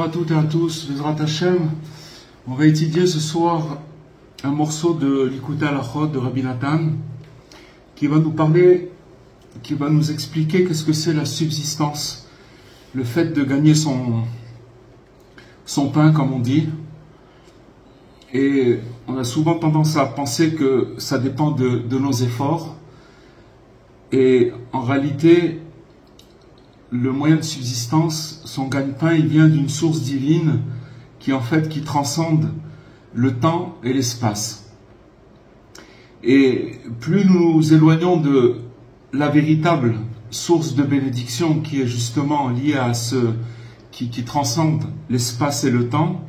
à toutes et à tous, Bezrat Hashem. On va étudier ce soir un morceau de l'Ikouta Halachot de Rabbi Nathan qui va nous parler, qui va nous expliquer qu'est-ce que c'est la subsistance, le fait de gagner son pain, comme on dit. Et on a souvent tendance à penser que ça dépend de nos efforts. Et en réalité, le moyen de subsistance, son gagne-pain, il vient d'une source divine qui transcende le temps et l'espace. Et plus nous nous éloignons de la véritable source de bénédiction qui est justement liée à qui transcende l'espace et le temps,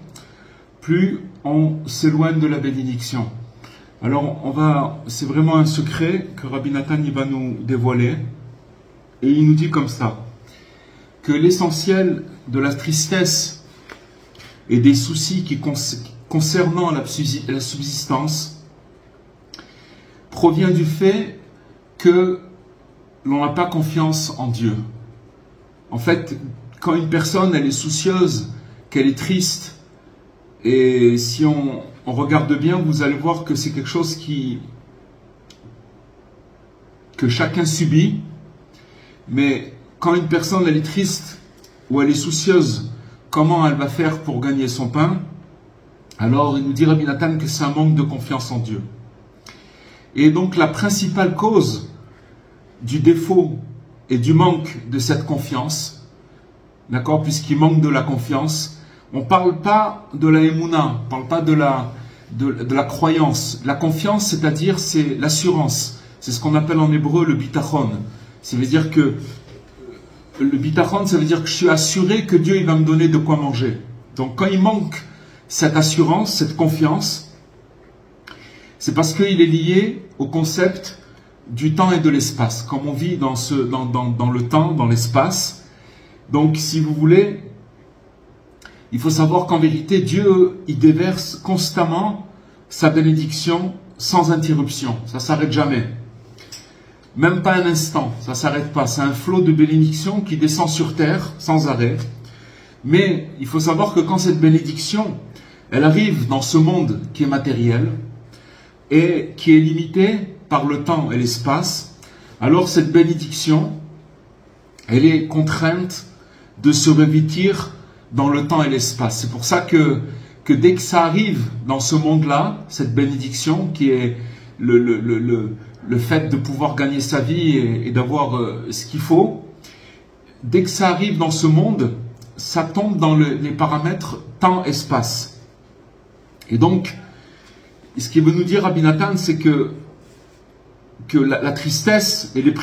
plus on s'éloigne de la bénédiction. Alors c'est vraiment un secret que Rabbi Nathan il va nous dévoiler, et il nous dit comme ça, que l'essentiel de la tristesse et des soucis concernant la subsistance provient du fait que l'on n'a pas confiance en Dieu. En fait, quand une personne elle est soucieuse, qu'elle est triste, et si on regarde bien, vous allez voir que c'est quelque chose que chacun subit, mais quand une personne elle est triste ou elle est soucieuse, comment elle va faire pour gagner son pain? Alors il nous dit Rabbi Nathan que c'est un manque de confiance en Dieu. Et donc la principale cause du défaut et du manque de cette confiance, d'accord, puisqu'il manque de la confiance, on ne parle pas de la émouna, on ne parle pas de la croyance. La confiance, c'est-à-dire c'est l'assurance. C'est ce qu'on appelle en hébreu le bitachon. Ça veut dire que le bitachon, ça veut dire que je suis assuré que Dieu il va me donner de quoi manger. Donc quand il manque cette assurance, cette confiance, c'est parce qu'il est lié au concept du temps et de l'espace. Comme on vit dans le temps, dans l'espace. Donc si vous voulez, il faut savoir qu'en vérité, Dieu il déverse constamment sa bénédiction sans interruption. Ça ne s'arrête jamais. Même pas un instant, ça ne s'arrête pas. C'est un flot de bénédiction qui descend sur terre sans arrêt. Mais il faut savoir que quand cette bénédiction, elle arrive dans ce monde qui est matériel et qui est limité par le temps et l'espace, alors cette bénédiction, elle est contrainte de se revêtir dans le temps et l'espace. C'est pour ça que dès que ça arrive dans ce monde-là, cette bénédiction qui est le fait de pouvoir gagner sa vie et d'avoir ce qu'il faut, dès que ça arrive dans ce monde, ça tombe dans les paramètres temps-espace. Et donc, ce qu'il veut nous dire Rabbi Nathan, c'est que la tristesse et les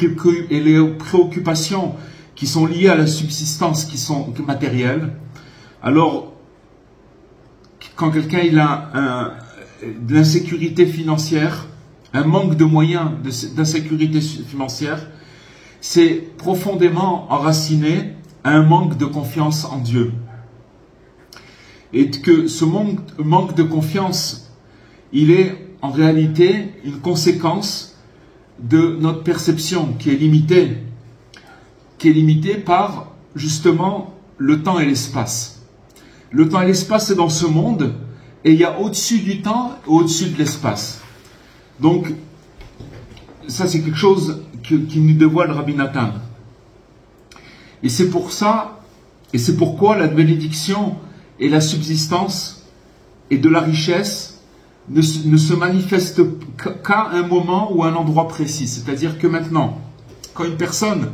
préoccupations qui sont liées à la subsistance, qui sont matérielles, alors, quand quelqu'un il a de l'insécurité financière, un manque de moyens d'insécurité financière, c'est profondément enraciné à un manque de confiance en Dieu. Et que ce manque de confiance, il est en réalité une conséquence de notre perception qui est limitée par justement le temps et l'espace. Le temps et l'espace c'est dans ce monde, et il y a au-dessus du temps et au-dessus de l'espace. Donc, ça c'est quelque chose qui nous dévoile Rabbi Nathan. Et c'est pour ça, et c'est pourquoi la bénédiction et la subsistance et de la richesse ne se manifestent qu'à un moment ou à un endroit précis. C'est-à-dire que maintenant, quand une personne,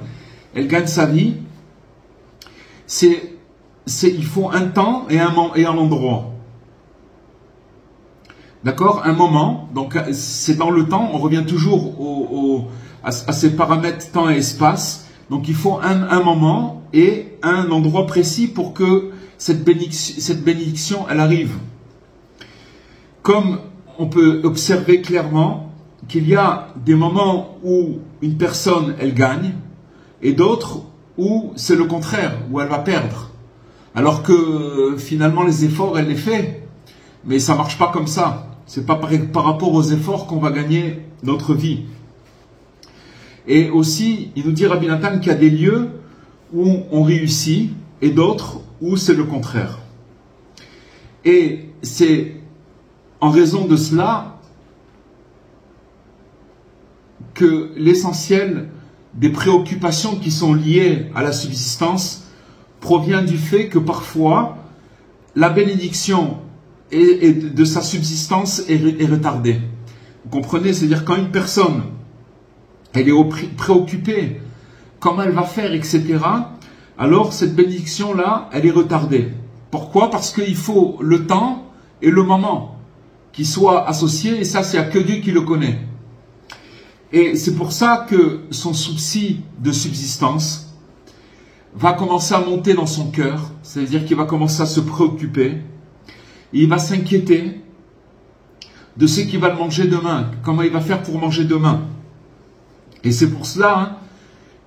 elle gagne sa vie, il faut un temps et un endroit. D'accord? Un moment, donc c'est dans le temps, on revient toujours à ces paramètres temps et espace. Donc il faut un moment et un endroit précis pour que cette bénédiction elle arrive. Comme on peut observer clairement qu'il y a des moments où une personne elle gagne et d'autres où c'est le contraire, où elle va perdre. Alors que finalement les efforts elle les fait, mais ça marche pas comme ça. C'est pas par rapport aux efforts qu'on va gagner notre vie. Et aussi, il nous dit Rabbi Nathan qu'il y a des lieux où on réussit et d'autres où c'est le contraire. Et c'est en raison de cela que l'essentiel des préoccupations qui sont liées à la subsistance provient du fait que parfois la bénédiction et de sa subsistance est retardée. Vous comprenez? C'est-à-dire quand une personne elle est préoccupée, comment elle va faire, etc., alors cette bénédiction-là, elle est retardée. Pourquoi? Parce qu'il faut le temps et le moment qui soient associés, et ça, c'est à que Dieu qui le connaît. Et c'est pour ça que son souci de subsistance va commencer à monter dans son cœur, c'est-à-dire qu'il va commencer à se préoccuper, et il va s'inquiéter de ce qu'il va manger demain, comment il va faire pour manger demain. Et c'est pour cela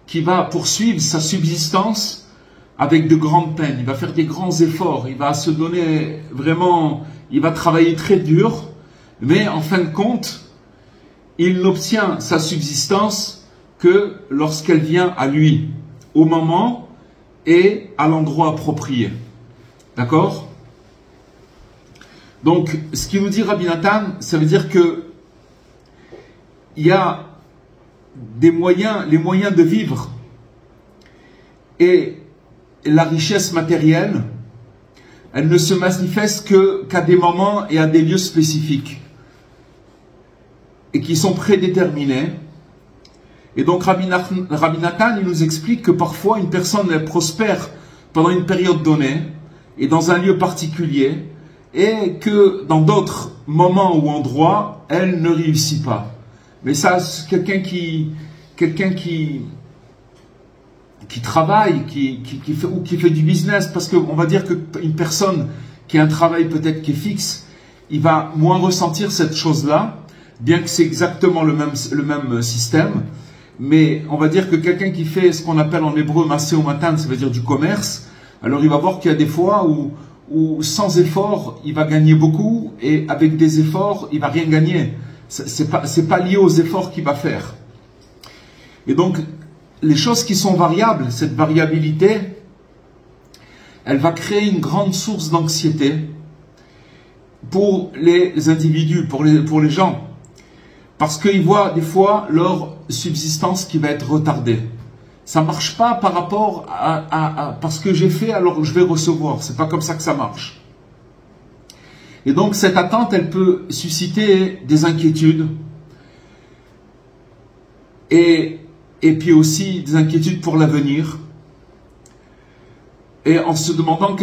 qu'il va poursuivre sa subsistance avec de grandes peines. Il va faire des grands efforts, il va se donner vraiment, il va travailler très dur, mais en fin de compte, il n'obtient sa subsistance que lorsqu'elle vient à lui, au moment et à l'endroit approprié. D'accord? Donc, ce qu'il nous dit Rabbi Nathan, ça veut dire que il y a des moyens, les moyens de vivre et la richesse matérielle, elle ne se manifeste qu'à des moments et à des lieux spécifiques et qui sont prédéterminés. Et donc Rabbi Nathan, il nous explique que parfois une personne elle prospère pendant une période donnée et dans un lieu particulier, et que dans d'autres moments ou endroits, elle ne réussit pas. Mais ça, c'est quelqu'un qui travaille, qui fait du business, parce qu'on va dire qu'une personne qui a un travail peut-être qui est fixe, il va moins ressentir cette chose-là, bien que c'est exactement le même système. Mais on va dire que quelqu'un qui fait ce qu'on appelle en hébreu massé au matin, ça veut dire du commerce, alors il va voir qu'il y a des fois où sans effort, il va gagner beaucoup, et avec des efforts, il va rien gagner. C'est pas lié aux efforts qu'il va faire. Et donc, les choses qui sont variables, cette variabilité, elle va créer une grande source d'anxiété pour les individus, pour les gens. Parce qu'ils voient des fois leur subsistance qui va être retardée. Ça ne marche pas par rapport à parce que j'ai fait, alors je vais recevoir. C'est pas comme ça que ça marche. Et donc cette attente, elle peut susciter des inquiétudes. Et puis aussi des inquiétudes pour l'avenir. Et en se demandant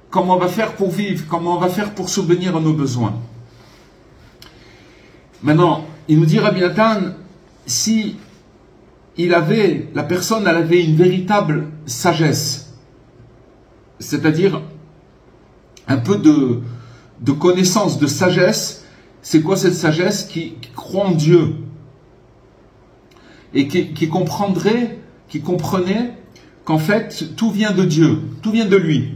comment on va faire pour vivre, comment on va faire pour subvenir à nos besoins. Maintenant, il nous dit Rabbi Nathan, si la personne elle avait une véritable sagesse, c'est-à-dire un peu de connaissance, de sagesse, c'est quoi cette sagesse? Qui croit en Dieu et qui comprenait qu'en fait tout vient de Dieu, tout vient de lui,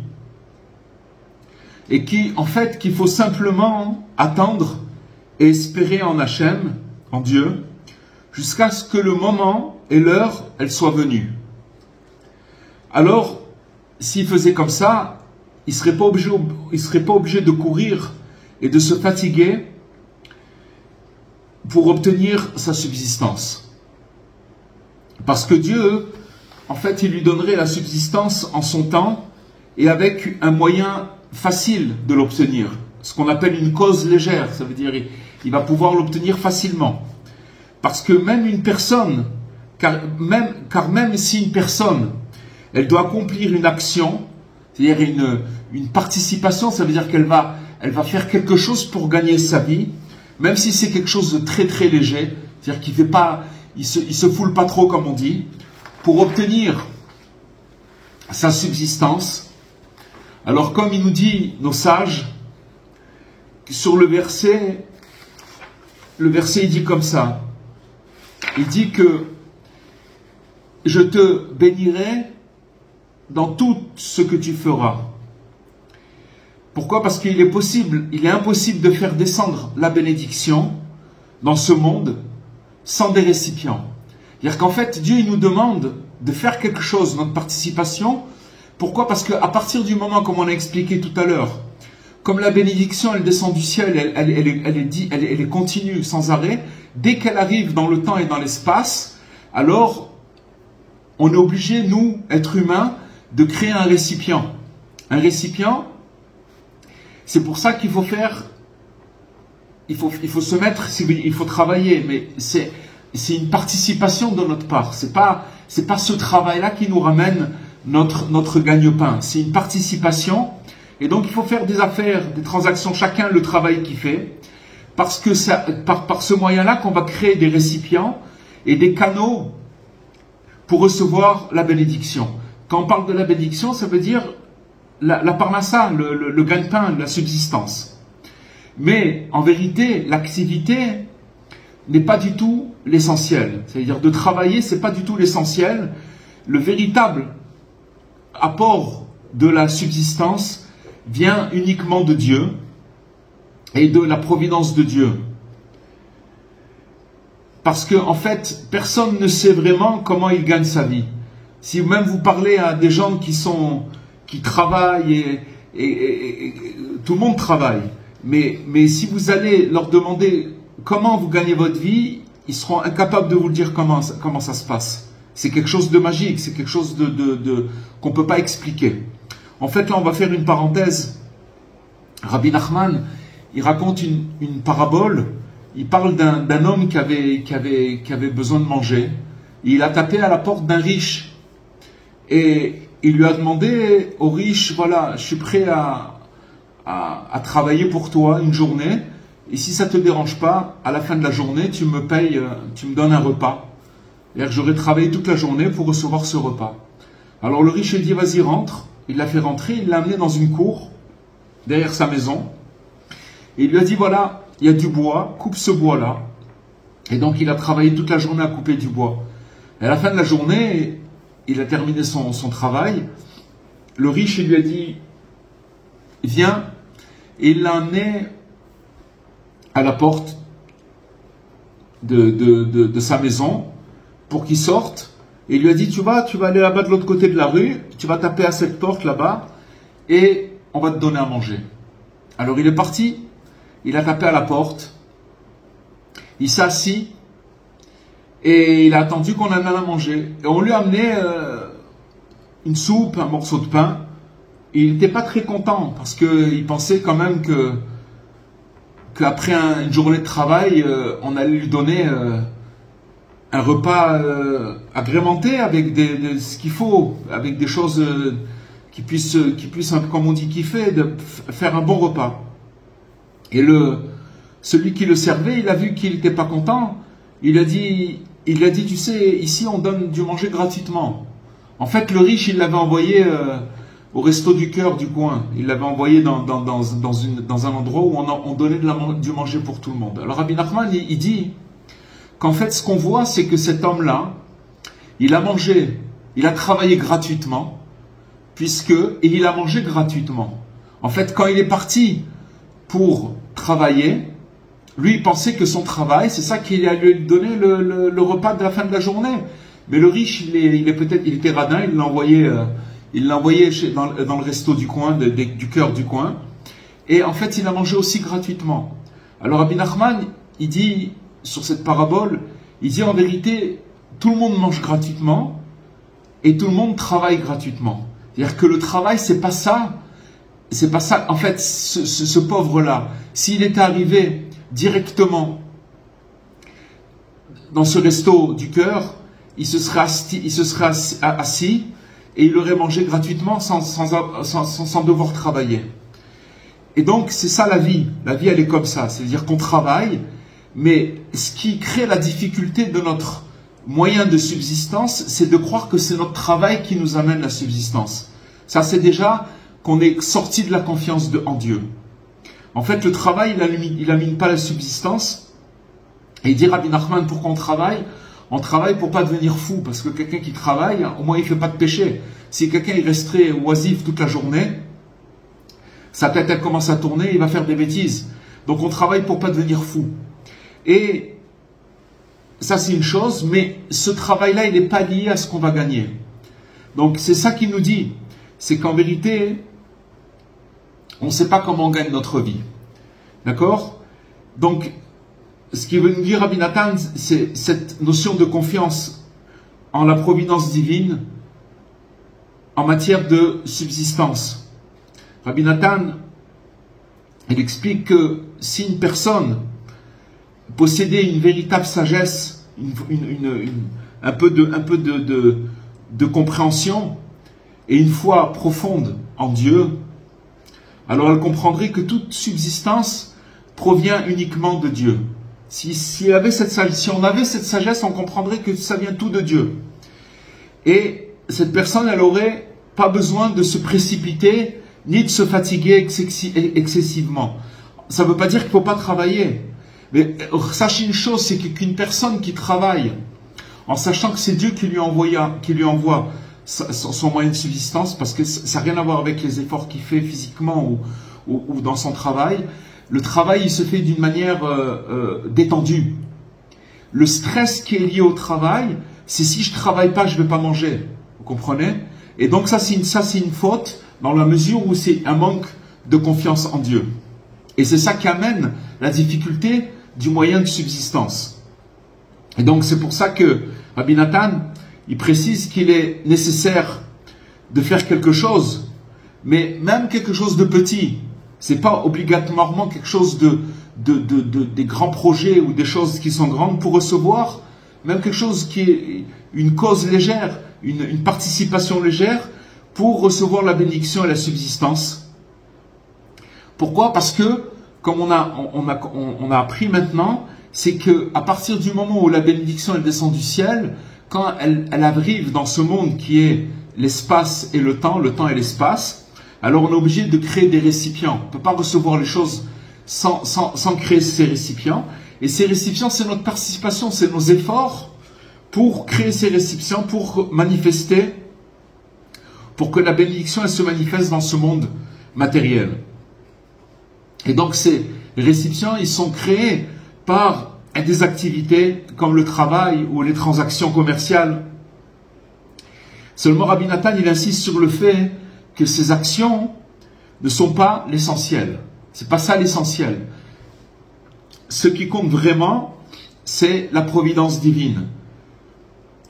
et qu'il faut simplement attendre et espérer en Hachem, en Dieu, jusqu'à ce que le moment et l'heure, elle soit venue. Alors, s'il faisait comme ça, il serait pas obligé de courir et de se fatiguer pour obtenir sa subsistance. Parce que Dieu, en fait, il lui donnerait la subsistance en son temps et avec un moyen facile de l'obtenir. Ce qu'on appelle une cause légère, ça veut dire il va pouvoir l'obtenir facilement. Parce que même une personne, car même si une personne, elle doit accomplir une action, c'est-à-dire une participation, ça veut dire qu'elle va faire quelque chose pour gagner sa vie, même si c'est quelque chose de très très léger, c'est-à-dire qu'il fait pas, il se foule pas trop comme on dit, pour obtenir sa subsistance. Alors comme il nous dit nos sages, sur le verset il dit comme ça, il dit que je te bénirai dans tout ce que tu feras. Pourquoi? Parce qu'il est impossible de faire descendre la bénédiction dans ce monde sans des récipients. C'est-à-dire qu'en fait, Dieu il nous demande de faire quelque chose, notre participation, Pourquoi? Parce qu'à partir du moment, comme on a expliqué tout à l'heure, comme la bénédiction, elle descend du ciel, elle est continue, sans arrêt, dès qu'elle arrive dans le temps et dans l'espace, alors on est obligé, nous, êtres humains, de créer un récipient. Un récipient, c'est pour ça qu'il faut faire, il faut se mettre, il faut travailler, mais c'est une participation de notre part. C'est pas ce travail-là qui nous ramène notre gagne-pain. C'est une participation. Et donc il faut faire des affaires, des transactions, chacun le travail qu'il fait, parce que par ce moyen-là qu'on va créer des récipients et des canaux pour recevoir la bénédiction. Quand on parle de la bénédiction, ça veut dire la parnassa, le gagne-pain, la subsistance. Mais en vérité, l'activité n'est pas du tout l'essentiel. C'est-à-dire de travailler, c'est pas du tout l'essentiel. Le véritable apport de la subsistance vient uniquement de Dieu et de la providence de Dieu. Parce que, en fait, personne ne sait vraiment comment il gagne sa vie. Si même vous parlez à des gens qui travaillent et tout le monde travaille, mais si vous allez leur demander comment vous gagnez votre vie, ils seront incapables de vous le dire comment ça se passe. C'est quelque chose de magique, c'est quelque chose qu'on ne peut pas expliquer. En fait, là, on va faire une parenthèse. Rabbi Nachman, il raconte une parabole. Il parle d'un homme qui avait besoin de manger. Il a tapé à la porte d'un riche. Et il lui a demandé au riche, voilà, je suis prêt à travailler pour toi une journée. Et si ça ne te dérange pas, à la fin de la journée, tu me payes, tu me donnes un repas. C'est-à-dire que j'aurais travaillé toute la journée pour recevoir ce repas. Alors le riche lui dit, vas-y, rentre. Il l'a fait rentrer, il l'a amené dans une cour, derrière sa maison. Et il lui a dit, voilà, il y a du bois, coupe ce bois-là. Et donc il a travaillé toute la journée à couper du bois. Et à la fin de la journée, il a terminé son travail. Le riche, il lui a dit, viens. Et il l'a amené à la porte de sa maison pour qu'il sorte. Et il lui a dit, tu vas aller là-bas de l'autre côté de la rue, tu vas taper à cette porte là-bas et on va te donner à manger. Alors il est parti, il a tapé à la porte, il s'est assis et il a attendu qu'on en ait à manger. Et on lui a amené une soupe, un morceau de pain. Et il n'était pas très content parce qu'il pensait quand même qu'après une journée de travail, on allait lui donner un repas agrémenté avec ce qu'il faut, avec des choses qui puissent, comme on dit, kiffer, faire un bon repas. Et celui qui le servait, il a vu qu'il n'était pas content. Il a dit, tu sais, ici on donne du manger gratuitement. En fait, le riche, il l'avait envoyé au resto du cœur du coin. Il l'avait envoyé dans un endroit où on donnait du manger pour tout le monde. Alors Rabbi Nachman, il dit qu'en fait, ce qu'on voit, c'est que cet homme-là, il a mangé, il a travaillé gratuitement, et il a mangé gratuitement. En fait, quand il est parti pour travailler, lui, il pensait que son travail, c'est ça qui allait lui donner le repas de la fin de la journée. Mais le riche, il était radin, il l'a envoyé dans le resto du coin, du cœur du coin. Et en fait, il a mangé aussi gratuitement. Alors, Rabbi Nachman, il dit, sur cette parabole, il dit en vérité, tout le monde mange gratuitement et tout le monde travaille gratuitement. C'est-à-dire que le travail, c'est pas ça. En fait, ce pauvre-là, s'il était arrivé directement dans ce resto du cœur, il se serait assis et il aurait mangé gratuitement sans devoir travailler. Et donc, c'est ça la vie. La vie, elle est comme ça. C'est-à-dire qu'on travaille, mais ce qui crée la difficulté de notre moyen de subsistance, c'est de croire que c'est notre travail qui nous amène la subsistance. Ça, c'est déjà qu'on est sorti de la confiance en Dieu. En fait, le travail, il n'amène pas la subsistance. Et il dit Rabbi Nachman, pourquoi on travaille pour pas devenir fou, parce que quelqu'un qui travaille, au moins il fait pas de péché. Si quelqu'un il resterait oisif toute la journée, sa tête elle commence à tourner, il va faire des bêtises. Donc on travaille pour pas devenir fou. Et ça c'est une chose, mais ce travail-là il n'est pas lié à ce qu'on va gagner. Donc c'est ça qu'il nous dit. c'est qu'en vérité, on ne sait pas comment on gagne notre vie. D'accord? Donc, ce qui veut nous dire Rabbi Nathan, c'est cette notion de confiance en la providence divine en matière de subsistance. Rabbi Nathan, il explique que si une personne possédait une véritable sagesse, un peu de compréhension et une foi profonde en Dieu, alors elle comprendrait que toute subsistance provient uniquement de Dieu. Si on avait cette sagesse, on comprendrait que ça vient tout de Dieu. Et cette personne, elle n'aurait pas besoin de se précipiter ni de se fatiguer excessivement. Ça ne veut pas dire qu'il ne faut pas travailler. Mais sachez une chose, c'est qu'une personne qui travaille en sachant que c'est Dieu qui lui envoie son moyen de subsistance, parce que ça n'a rien à voir avec les efforts qu'il fait physiquement ou dans son travail. Le travail, il se fait d'une manière détendue. Le stress qui est lié au travail, c'est si je ne travaille pas, je ne vais pas manger. Vous comprenez? Et donc ça, c'est une faute dans la mesure où c'est un manque de confiance en Dieu. Et c'est ça qui amène la difficulté du moyen de subsistance. Et donc c'est pour ça que Rabbi Nathan, il précise qu'il est nécessaire de faire quelque chose, mais même quelque chose de petit. C'est pas obligatoirement quelque chose des grands projets ou des choses qui sont grandes pour recevoir, même quelque chose qui est une cause légère, une participation légère pour recevoir la bénédiction et la subsistance. Pourquoi? Parce que, comme on a appris maintenant, c'est que à partir du moment où la bénédiction elle descend du ciel, quand elle arrive dans ce monde qui est l'espace et le temps et l'espace, alors on est obligé de créer des récipients. On ne peut pas recevoir les choses sans créer ces récipients. Et ces récipients, c'est notre participation, c'est nos efforts pour créer ces récipients, pour manifester, pour que la bénédiction elle se manifeste dans ce monde matériel. Et donc ces récipients, ils sont créés par des activités comme le travail ou les transactions commerciales. Seulement Rabbi Nathan, il insiste sur le fait que ces actions ne sont pas l'essentiel. C'est pas ça l'essentiel. Ce qui compte vraiment, c'est la providence divine.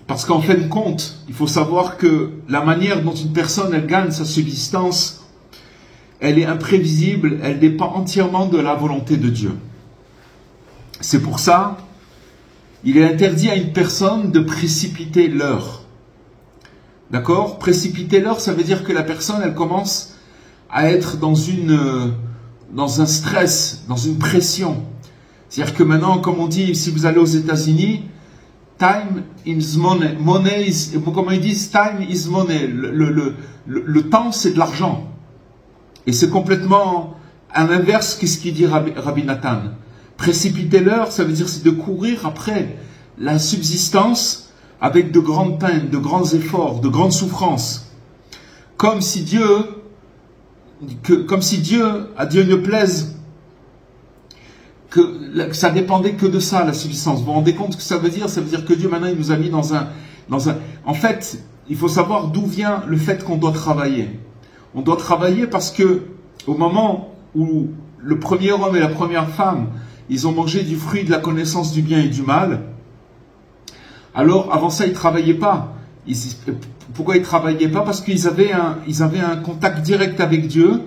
Parce qu'en fin de compte, il faut savoir que la manière dont une personne elle gagne sa subsistance, elle est imprévisible, elle dépend entièrement de la volonté de Dieu. C'est pour ça, il est interdit à une personne de précipiter l'heure. D'accord? Précipiter l'heure, ça veut dire que la personne, elle commence à être dans un stress, dans une pression. C'est-à-dire que maintenant, comme on dit, si vous allez aux États-Unis, time is money. Comme ils disent, time is money. Le temps, c'est de l'argent. Et c'est complètement à l'inverse que ce qu'il dit Rabbi Nathan. Précipiter l'heure, ça veut dire c'est de courir après la subsistance avec de grandes peines, de grands efforts, de grandes souffrances. Comme si Dieu, à Dieu ne plaise, que ça dépendait que de ça, la subsistance. Vous vous rendez compte ce que ça veut dire? Ça veut dire que Dieu maintenant il nous a mis dans un... En fait, il faut savoir d'où vient le fait qu'on doit travailler. On doit travailler parce que au moment où le premier homme et la première femme, ils ont mangé du fruit de la connaissance du bien et du mal, alors avant ça ils ne travaillaient pas. Pourquoi ils ne travaillaient pas? Parce qu'ils avaient un contact direct avec Dieu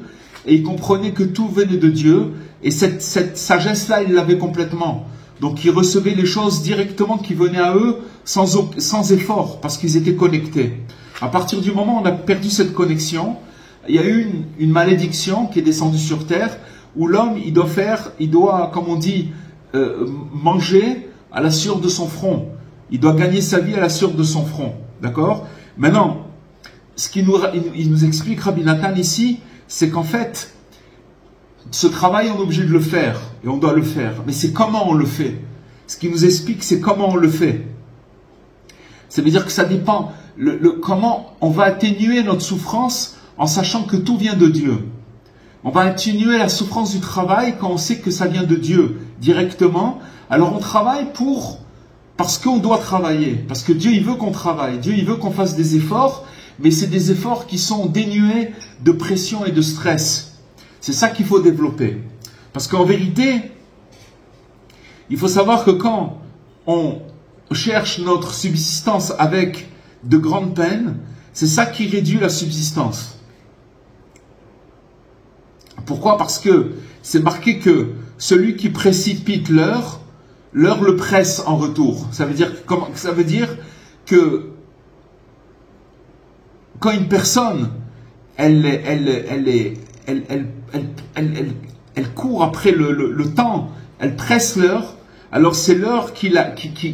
et ils comprenaient que tout venait de Dieu et cette sagesse-là, ils l'avaient complètement. Donc ils recevaient les choses directement qui venaient à eux sans effort parce qu'ils étaient connectés. À partir du moment où on a perdu cette connexion, il y a eu une malédiction qui est descendue sur terre où l'homme, il doit, comme on dit, manger à la sueur de son front. Il doit gagner sa vie à la sueur de son front. D'accord? Maintenant, ce qu'il nous explique Rabbi Nathan ici, c'est qu'en fait, ce travail, on est obligé de le faire. Et on doit le faire. Mais c'est comment on le fait. Ce qu'il nous explique, c'est comment on le fait. Ça veut dire que ça dépend. Comment on va atténuer notre souffrance en sachant que tout vient de Dieu. On va atténuer la souffrance du travail quand on sait que ça vient de Dieu directement. Alors on travaille parce qu'on doit travailler. Parce que Dieu, il veut qu'on travaille. Dieu, il veut qu'on fasse des efforts. mais c'est des efforts qui sont dénués de pression et de stress. C'est ça qu'il faut développer. Parce qu'en vérité, il faut savoir que quand on cherche notre subsistance avec de grandes peines, c'est ça qui réduit la subsistance. Pourquoi? Parce que c'est marqué que celui qui précipite l'heure le presse en retour. Ça veut dire que quand une personne elle court après le temps, elle presse l'heure, alors c'est l'heure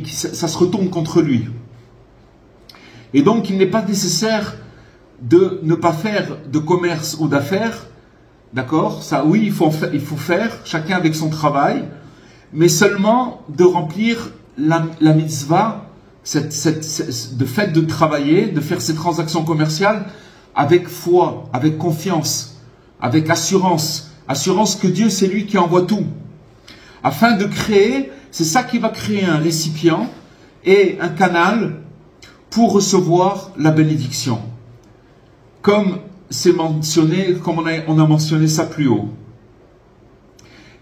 ça se retourne contre lui. Et donc il n'est pas nécessaire de ne pas faire de commerce ou d'affaires. D'accord? Ça, oui, il faut faire, chacun avec son travail, mais seulement de remplir la mitzvah, de fait de travailler, de faire ces transactions commerciales avec foi, avec confiance, avec assurance. Assurance que Dieu, c'est lui qui envoie tout. Afin de créer, c'est ça qui va créer un récipient et un canal pour recevoir la bénédiction. Comme c'est mentionné, comme on a mentionné ça plus haut.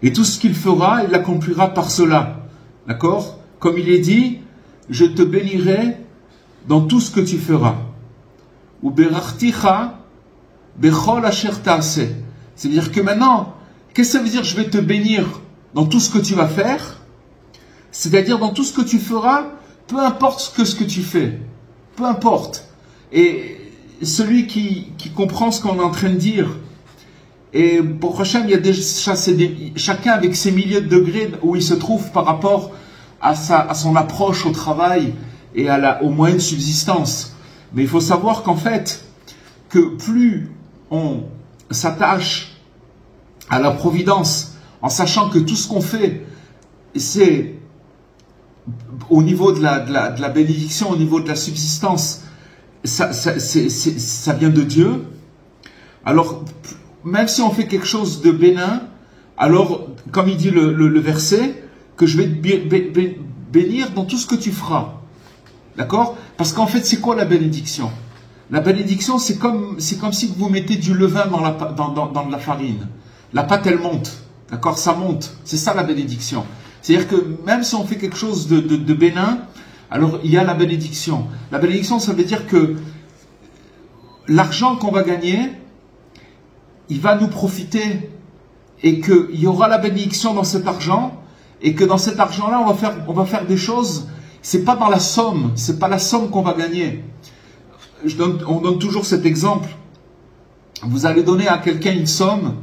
Et tout ce qu'il fera, il l'accomplira par cela. D'accord? Comme il est dit, je te bénirai dans tout ce que tu feras. Ou berachticha bechol asher ta'aseh. C'est-à-dire que maintenant, qu'est-ce que ça veut dire je vais te bénir dans tout ce que tu vas faire? C'est-à-dire dans tout ce que tu feras, peu importe ce que tu fais. Peu importe. Et celui qui comprend ce qu'on est en train de dire, et pour Hachem, il y a chacun avec ses milliers de degrés où il se trouve par rapport à son approche au travail et aux moyens de subsistance. Mais il faut savoir qu'en fait, que plus on s'attache à la providence, en sachant que tout ce qu'on fait, c'est au niveau de la bénédiction, au niveau de la subsistance, ça vient de Dieu. Alors, même si on fait quelque chose de bénin, alors, comme il dit le verset, que je vais te bénir dans tout ce que tu feras. D'accord? Parce qu'en fait, c'est quoi la bénédiction? La bénédiction, c'est comme si vous mettez du levain dans la farine. La pâte, elle monte. D'accord? Ça monte. C'est ça la bénédiction. C'est-à-dire que même si on fait quelque chose de bénin, alors il y a la bénédiction. La bénédiction, ça veut dire que l'argent qu'on va gagner, il va nous profiter et qu'il y aura la bénédiction dans cet argent et que dans cet argent-là, on va faire des choses. C'est pas dans la somme, c'est pas la somme qu'on va gagner. On donne toujours cet exemple. Vous allez donner à quelqu'un une somme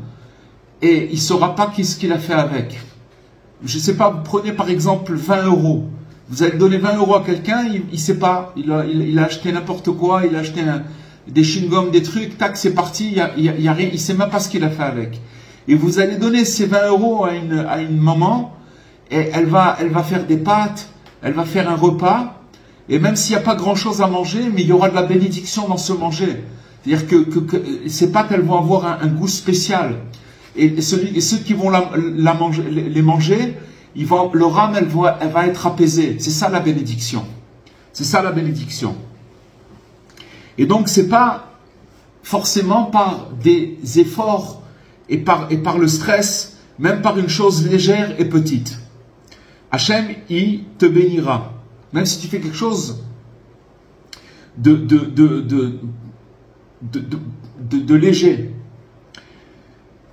et il ne saura pas ce qu'il a fait avec. Je ne sais pas, vous prenez par exemple 20 euros. Vous allez donner 20 euros à quelqu'un, il ne sait pas. Il a acheté n'importe quoi, il a acheté des chewing-gums, des trucs, tac, c'est parti, il ne sait même pas ce qu'il a fait avec. Et vous allez donner ces 20 euros à une maman, et elle va faire des pâtes, elle va faire un repas, et même s'il n'y a pas grand-chose à manger, mais il y aura de la bénédiction dans ce manger. C'est-à-dire que ces pâtes, elles vont avoir un goût spécial. Et ceux qui vont les manger, leur âme, elle va être apaisée. C'est ça la bénédiction. C'est ça la bénédiction. Et donc, c'est pas forcément par des efforts et par le stress, même par une chose légère et petite. Hachem, il te bénira. Même si tu fais quelque chose de léger.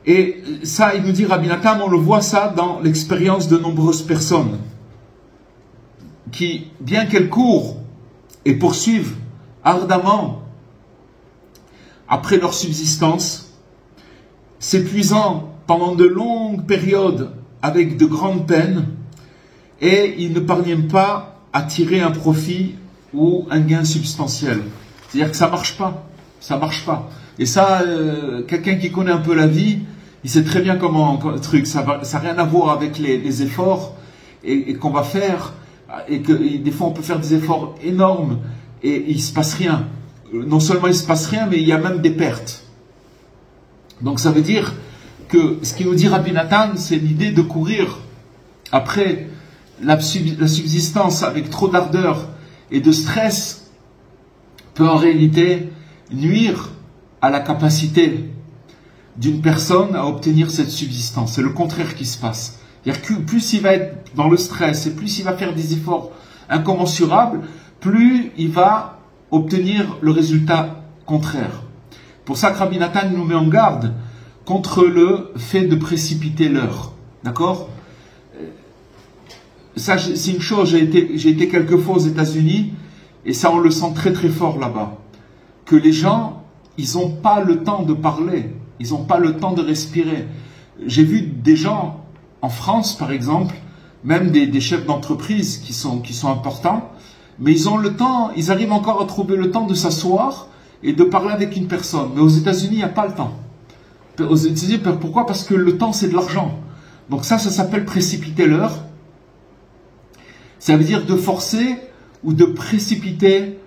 Et ça, il nous dit, Rabbi Nathan, on le voit ça dans l'expérience de nombreuses personnes qui, bien qu'elles courent et poursuivent ardemment après leur subsistance, s'épuisant pendant de longues périodes avec de grandes peines, et ils ne parviennent pas à tirer un profit ou un gain substantiel. C'est-à-dire que ça marche pas. Ça marche pas. Et ça, quelqu'un qui connaît un peu la vie, il sait très bien comment le truc. Ça n'a rien à voir avec les efforts et qu'on va faire. Et des fois, on peut faire des efforts énormes et il ne se passe rien. Non seulement il ne se passe rien, mais il y a même des pertes. Donc ça veut dire que ce qui nous dit Rabbi Nathan, c'est l'idée de courir après la subsistance avec trop d'ardeur et de stress peut en réalité nuire à la capacité d'une personne à obtenir cette subsistance. C'est le contraire qui se passe. C'est-à-dire que plus il va être dans le stress et plus il va faire des efforts incommensurables, plus il va obtenir le résultat contraire. Pour ça que Rabbi Nathan nous met en garde contre le fait de précipiter l'heure. D'accord? Ça, c'est une chose, j'ai été quelques fois aux États-Unis, et ça, on le sent très très fort là-bas. Que les gens, ils n'ont pas le temps de parler, ils n'ont pas le temps de respirer. J'ai vu des gens, en France par exemple, même des chefs d'entreprise qui sont importants, mais ils ont le temps, ils arrivent encore à trouver le temps de s'asseoir et de parler avec une personne. Mais aux États-Unis, il n'y a pas le temps. Aux États-Unis, pourquoi? Parce que le temps, c'est de l'argent. Donc ça s'appelle précipiter l'heure. Ça veut dire de forcer ou de précipiter,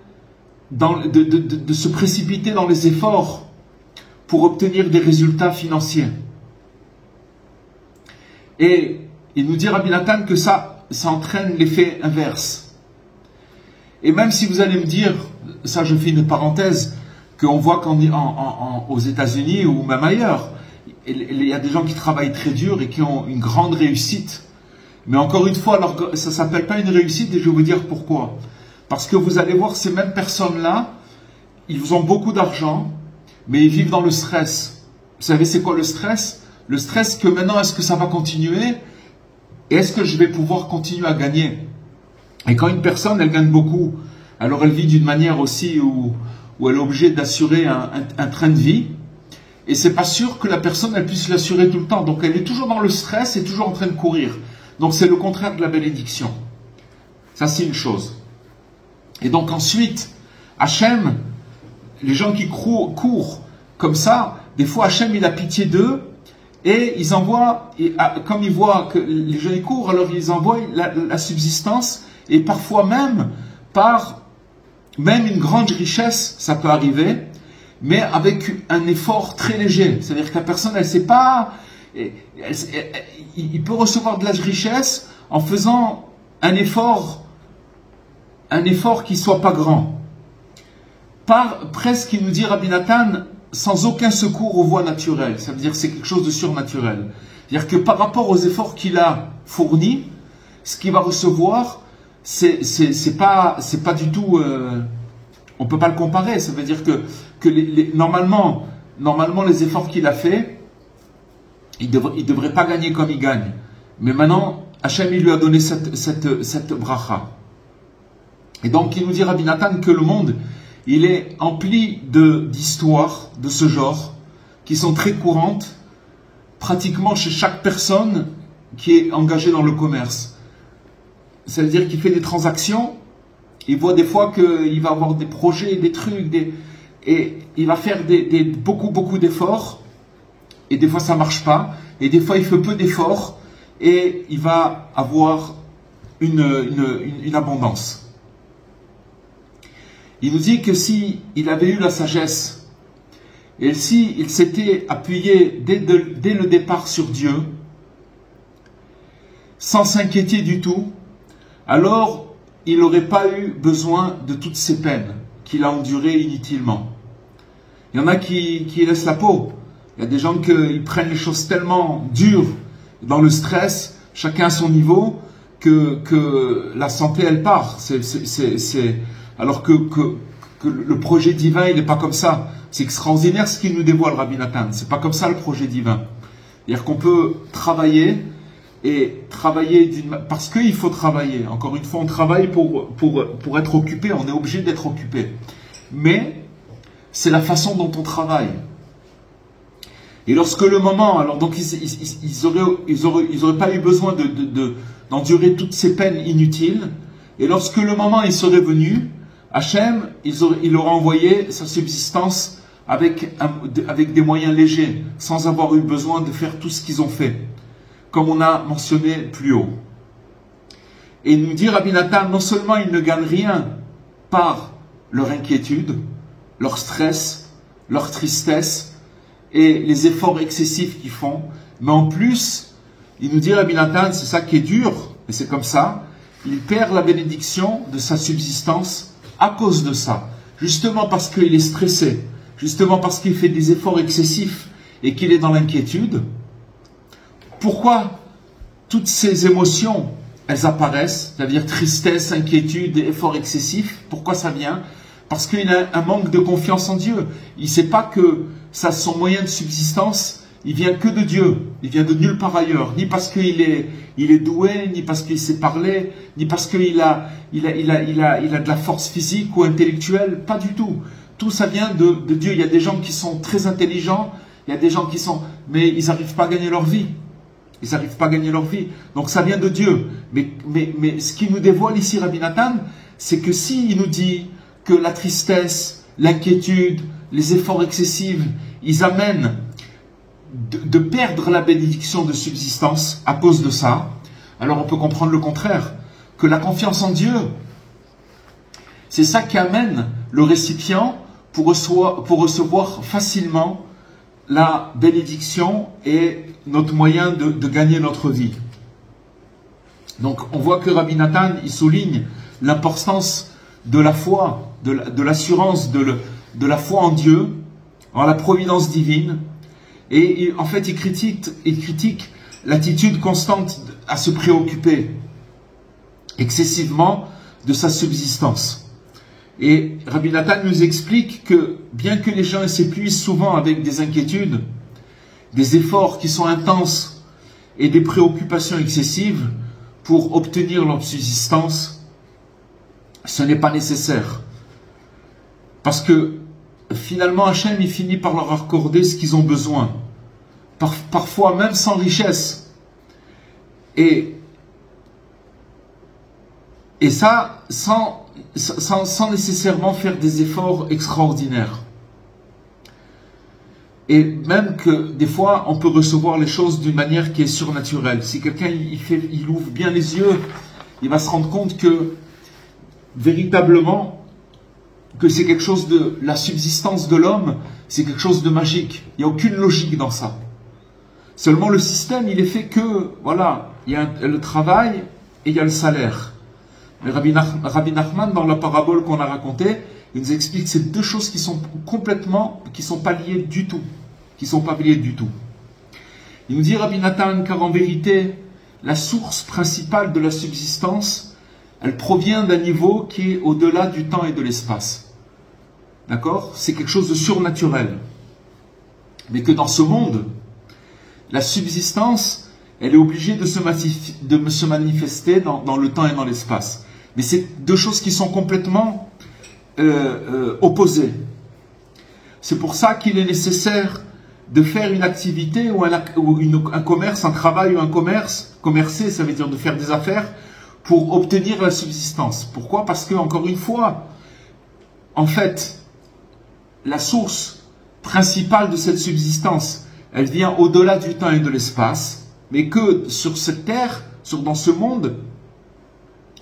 de se précipiter dans les efforts pour obtenir des résultats financiers. Et il nous dit Rabbi Nathan que ça entraîne l'effet inverse. Et même si vous allez me dire, ça je fais une parenthèse, qu'on voit qu'aux États-Unis ou même ailleurs, il y a des gens qui travaillent très dur et qui ont une grande réussite. Mais encore une fois, alors, ça ne s'appelle pas une réussite et je vais vous dire pourquoi. Parce que vous allez voir ces mêmes personnes-là, ils ont beaucoup d'argent, mais ils vivent dans le stress. Vous savez c'est quoi le stress? Le stress que maintenant, est-ce que ça va continuer? Et est-ce que je vais pouvoir continuer à gagner? Et quand une personne, elle gagne beaucoup, alors elle vit d'une manière aussi où elle est obligée d'assurer un train de vie. Et c'est pas sûr que la personne, elle puisse l'assurer tout le temps. Donc elle est toujours dans le stress et toujours en train de courir. Donc c'est le contraire de la bénédiction. Ça c'est une chose. Et donc ensuite, Hachem, les gens qui courent comme ça, des fois Hachem il a pitié d'eux et ils envoient, comme ils voient que les gens ils courent, alors ils envoient la subsistance et parfois même même une grande richesse, ça peut arriver, mais avec un effort très léger. C'est-à-dire que la personne, elle ne sait pas... il peut recevoir de la richesse en faisant un effort qui ne soit pas grand. Presque, il nous dit Rabbi Nathan, sans aucun secours aux voies naturelles. Ça veut dire que c'est quelque chose de surnaturel. C'est-à-dire que par rapport aux efforts qu'il a fournis, ce qu'il va recevoir, c'est pas du tout... on ne peut pas le comparer. Ça veut dire que normalement, les efforts qu'il a fait, il ne devrait pas gagner comme il gagne. Mais maintenant, Hachem il lui a donné cette bracha. Et donc, il nous dit, Rabbi Nathan, que le monde, il est empli d'histoires de ce genre, qui sont très courantes, pratiquement chez chaque personne qui est engagée dans le commerce. C'est-à-dire qu'il fait des transactions, il voit des fois qu'il va avoir des projets, des trucs, et il va faire beaucoup d'efforts, et des fois ça ne marche pas, et des fois il fait peu d'efforts, et il va avoir une abondance. Il nous dit que si il avait eu la sagesse, et si il s'était appuyé dès le départ sur Dieu, sans s'inquiéter du tout, alors il n'aurait pas eu besoin de toutes ces peines qu'il a endurées inutilement. Il y en a qui laissent la peau. Il y a des gens qui prennent les choses tellement dures dans le stress, chacun à son niveau, que la santé elle part. Alors que le projet divin il n'est pas comme ça. C'est extraordinaire ce qu'il nous dévoile Rabbi Nathan. C'est pas comme ça le projet divin. C'est-à-dire qu'on peut travailler parce qu'il faut travailler. Encore une fois, on travaille pour être occupé, on est obligé d'être occupé. Mais c'est la façon dont on travaille. Et lorsque le moment, alors donc ils auraient pas eu besoin d'endurer toutes ces peines inutiles. Et lorsque le moment il serait venu, Hachem, il aurait envoyé sa subsistance avec des moyens légers, sans avoir eu besoin de faire tout ce qu'ils ont fait, comme on a mentionné plus haut. Et il nous dit Rabbi Nathan, non seulement ils ne gagnent rien par leur inquiétude, leur stress, leur tristesse et les efforts excessifs qu'ils font, mais en plus, il nous dit Rabbi Nathan, c'est ça qui est dur, et c'est comme ça, il perd la bénédiction de sa subsistance à cause de ça. Justement parce qu'il est stressé, justement parce qu'il fait des efforts excessifs et qu'il est dans l'inquiétude. Pourquoi toutes ces émotions, elles apparaissent, c'est-à-dire tristesse, inquiétude, efforts excessifs? Pourquoi ça vient? Parce qu'il a un manque de confiance en Dieu. Il ne sait pas que son moyen de subsistance, il vient que de Dieu. Il vient de nulle part ailleurs. Ni parce qu'il est doué, ni parce qu'il sait parler, ni parce qu'il a de la force physique ou intellectuelle. Pas du tout. Tout ça vient de Dieu. Il y a des gens qui sont très intelligents, il y a des gens qui sont... mais ils n'arrivent pas à gagner leur vie. Ils n'arrivent pas à gagner leur vie. Donc ça vient de Dieu. Mais ce qui nous dévoile ici, Rabbi Nathan, c'est que s'il nous dit que la tristesse, l'inquiétude, les efforts excessifs, ils amènent de perdre la bénédiction de subsistance à cause de ça, alors on peut comprendre le contraire, que la confiance en Dieu, c'est ça qui amène le récipient pour recevoir facilement la bénédiction et notre moyen de gagner notre vie. Donc on voit que Rabbi Nathan, il souligne l'importance de la foi, de l'assurance de la foi en Dieu, en la providence divine. Et en fait, il critique l'attitude constante à se préoccuper excessivement de sa subsistance. Et Rabbi Nathan nous explique que bien que les gens s'épuisent souvent avec des inquiétudes, des efforts qui sont intenses et des préoccupations excessives pour obtenir leur subsistance, ce n'est pas nécessaire. Parce que finalement, Hachem, il finit par leur accorder ce qu'ils ont besoin. Parfois même sans richesse. Et ça, sans nécessairement faire des efforts extraordinaires. Et même que des fois, on peut recevoir les choses d'une manière qui est surnaturelle. Si quelqu'un il ouvre bien les yeux, il va se rendre compte que véritablement, que c'est quelque chose de... la subsistance de l'homme, c'est quelque chose de magique. Il n'y a aucune logique dans ça. Seulement le système, il est fait que, voilà, il y a le travail et il y a le salaire. Mais Rabbi Nachman, dans la parabole qu'on a racontée, il nous explique que c'est deux choses qui sont pas liées du tout. Qui sont pas liées du tout. Il nous dit, Rabbi Nathan, car en vérité, la source principale de la subsistance, elle provient d'un niveau qui est au-delà du temps et de l'espace. D'accord? C'est quelque chose de surnaturel. Mais que dans ce monde, la subsistance, elle est obligée de se manifester dans le temps et dans l'espace. Mais c'est deux choses qui sont complètement opposées. C'est pour ça qu'il est nécessaire de faire une activité ou un commerce, un travail ou un commerce. Commercer, ça veut dire de faire des affaires pour obtenir la subsistance. Pourquoi? Parce que, encore une fois, en fait, la source principale de cette subsistance, elle vient au-delà du temps et de l'espace, mais que sur cette terre, dans ce monde,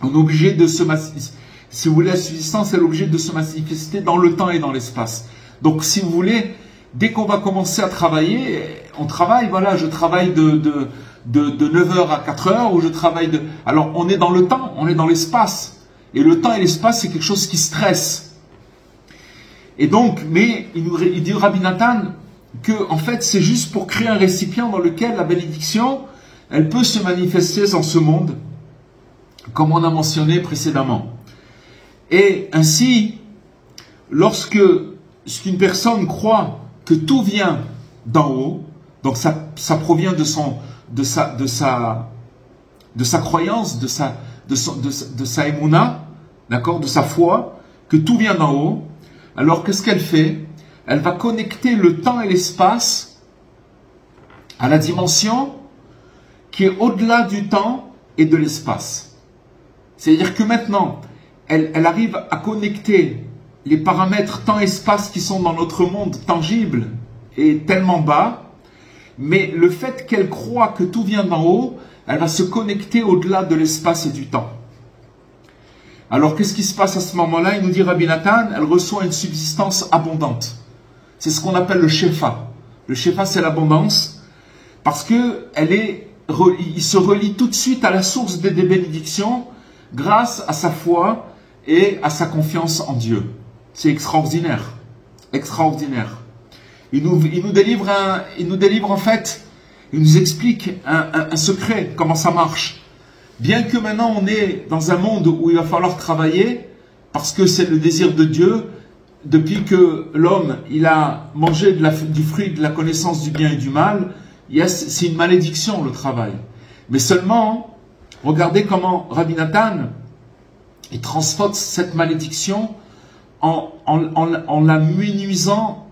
on est obligé de se manifester. Si vous voulez, la subsistance, elle est obligée de se manifester dans le temps et dans l'espace. Donc, si vous voulez, dès qu'on va commencer à travailler, on travaille, voilà, je travaille de 9h à 4h, ou je travaille de... Alors, on est dans le temps, on est dans l'espace. Et le temps et l'espace, c'est quelque chose qui stresse. Et donc, mais il dit Rabbi Nathan que, en fait, c'est juste pour créer un récipient dans lequel la bénédiction, elle peut se manifester dans ce monde, comme on a mentionné précédemment. Et ainsi, lorsqu'une personne croit que tout vient d'en haut, donc ça provient de sa croyance, de sa émouna, d'accord, de sa foi, que tout vient d'en haut, alors qu'est-ce qu'elle fait? Elle va connecter le temps et l'espace à la dimension qui est au-delà du temps et de l'espace. C'est-à-dire que maintenant, elle arrive à connecter les paramètres temps-espace qui sont dans notre monde tangible et tellement bas, mais le fait qu'elle croit que tout vient d'en haut, elle va se connecter au-delà de l'espace et du temps. Alors qu'est-ce qui se passe à ce moment-là? Il nous dit Rabbi Nathan, elle reçoit une subsistance abondante. C'est ce qu'on appelle le shefa. Le shefa, c'est l'abondance, parce que il se relie tout de suite à la source des bénédictions grâce à sa foi et à sa confiance en Dieu. C'est extraordinaire. extraordinaire. Il nous délivre en fait, il nous explique un secret, comment ça marche. Bien que maintenant on est dans un monde où il va falloir travailler, parce que c'est le désir de Dieu, depuis que l'homme il a mangé du fruit de la connaissance du bien et du mal, c'est une malédiction le travail. Mais seulement, regardez comment Rabbi Nathan il transforme cette malédiction en la menuisant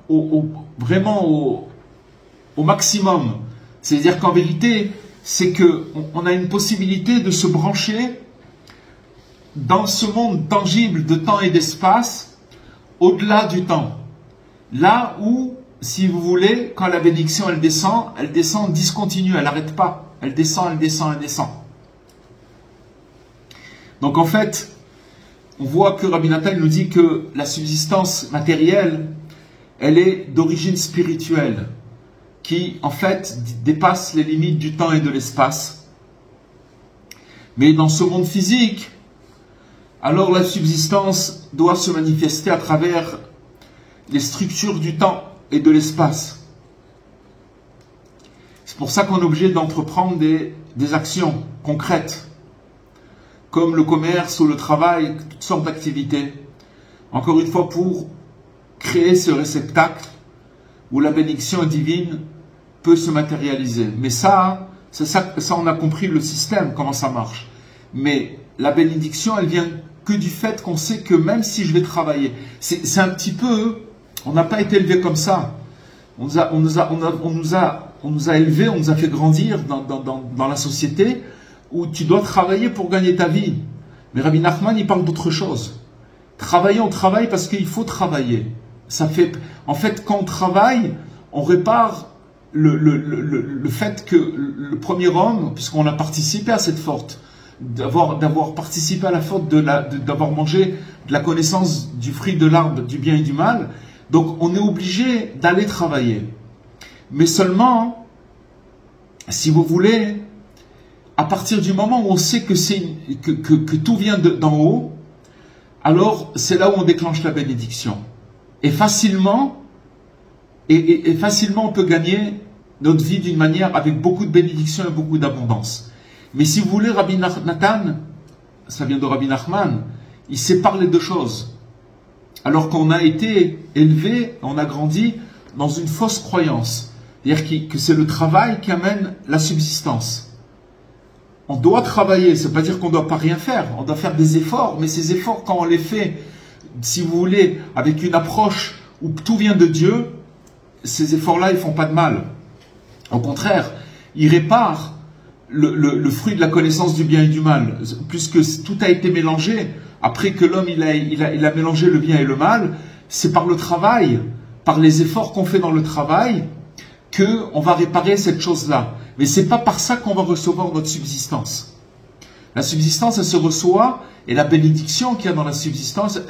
vraiment au maximum. C'est-à-dire qu'en vérité, c'est qu'on a une possibilité de se brancher dans ce monde tangible de temps et d'espace, au-delà du temps. Là où, si vous voulez, quand la bénédiction elle descend discontinue, elle n'arrête pas. Elle descend, elle descend, elle descend. Donc en fait, on voit que Rabbi Nathan nous dit que la subsistance matérielle, elle est d'origine spirituelle, qui en fait dépasse les limites du temps et de l'espace. Mais dans ce monde physique, alors la subsistance doit se manifester à travers les structures du temps et de l'espace. C'est pour ça qu'on est obligé d'entreprendre des actions concrètes, comme le commerce ou le travail, toutes sortes d'activités. Encore une fois, pour créer ce réceptacle où la bénédiction divine peut se matérialiser. Mais ça, on a compris le système, comment ça marche. Mais la bénédiction, elle vient que du fait qu'on sait que même si je vais travailler, c'est un petit peu, on n'a pas été élevé comme ça. On nous a élevés, on nous a fait grandir dans la société où tu dois travailler pour gagner ta vie. Mais Rabbi Nachman, il parle d'autre chose. Travailler, on travaille parce qu'il faut travailler. En fait, quand on travaille, on répare le fait que le premier homme, puisqu'on a participé à cette faute, d'avoir participé à la faute d'avoir mangé de la connaissance du fruit de l'arbre du bien et du mal, donc on est obligé d'aller travailler. Mais seulement, si vous voulez, à partir du moment où on sait que tout vient d'en haut, alors c'est là où on déclenche la bénédiction. Et facilement, on peut gagner notre vie d'une manière avec beaucoup de bénédiction et beaucoup d'abondance. Mais si vous voulez, Rabbi Nathan, ça vient de Rabbi Nachman, il sépare les deux choses. Alors qu'on a été élevé, on a grandi dans une fausse croyance. C'est-à-dire que c'est le travail qui amène la subsistance. On doit travailler, ça ne veut pas dire qu'on ne doit pas rien faire. On doit faire des efforts, mais ces efforts, quand on les fait, si vous voulez, avec une approche où tout vient de Dieu, ces efforts-là, ils ne font pas de mal. Au contraire, ils réparent le fruit de la connaissance du bien et du mal. Puisque tout a été mélangé, après que l'homme il a mélangé le bien et le mal, c'est par le travail, par les efforts qu'on fait dans le travail, qu'on va réparer cette chose-là. Mais ce n'est pas par ça qu'on va recevoir notre subsistance. La subsistance, elle se reçoit, et la bénédiction qu'il y a dans la subsistance,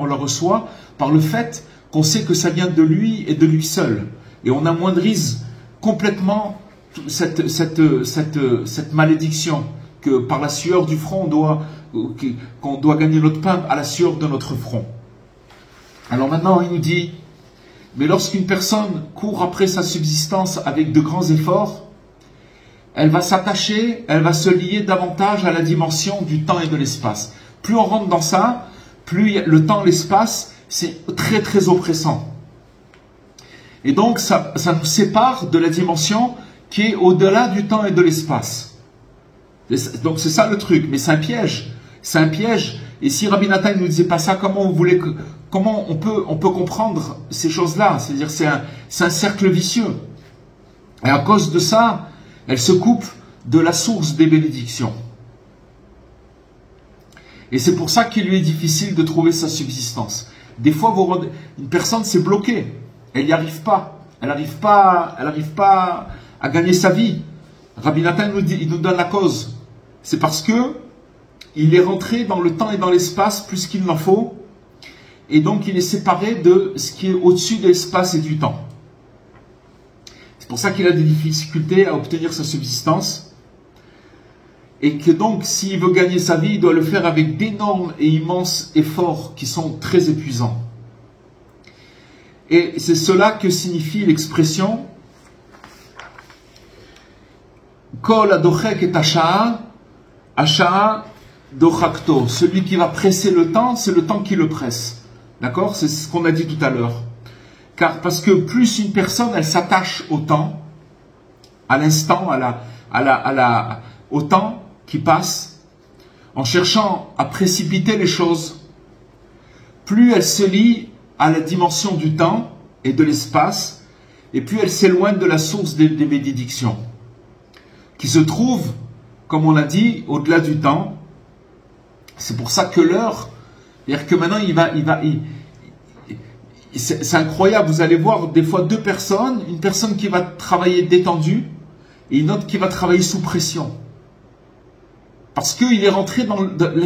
on la reçoit par le fait qu'on sait que ça vient de lui et de lui seul. Et on amoindrise complètement cette malédiction que par la sueur du front, qu'on doit gagner notre pain à la sueur de notre front. Alors maintenant, il nous dit, mais lorsqu'une personne court après sa subsistance avec de grands efforts, elle va s'attacher, elle va se lier davantage à la dimension du temps et de l'espace. Plus on rentre dans ça, plus le temps, l'espace, c'est très très oppressant. Et donc ça nous sépare de la dimension qui est au-delà du temps et de l'espace. Donc c'est ça le truc, mais c'est un piège. C'est un piège. Et si Rabbi Nathan ne nous disait pas ça, comment on peut comprendre ces choses-là? C'est-à-dire c'est un cercle vicieux. Et à cause de ça, elle se coupe de la source des bénédictions. Et c'est pour ça qu'il lui est difficile de trouver sa subsistance. Des fois, une personne s'est bloquée. Elle n'y arrive pas. Elle n'arrive pas à gagner sa vie. Rabbi Nathan il nous donne la cause. C'est parce que il est rentré dans le temps et dans l'espace plus qu'il n'en faut. Et donc, il est séparé de ce qui est au-dessus de l'espace et du temps. C'est pour ça qu'il a des difficultés à obtenir sa subsistance. Et que donc, s'il veut gagner sa vie, il doit le faire avec d'énormes et immenses efforts qui sont très épuisants. Et c'est cela que signifie l'expression Kol adochek et ashaa dochakto. Celui qui va presser le temps, c'est le temps qui le presse. D'accord? C'est ce qu'on a dit tout à l'heure. Parce que plus une personne, elle s'attache au temps, à l'instant, au temps qui passe, en cherchant à précipiter les choses, plus elle se lie à la dimension du temps et de l'espace, et plus elle s'éloigne de la source des bénédictions, qui se trouve, comme on l'a dit, au-delà du temps. C'est pour ça que l'heure, c'est-à-dire que maintenant c'est incroyable, vous allez voir des fois deux personnes, une personne qui va travailler détendue et une autre qui va travailler sous pression. Parce qu'il est rentré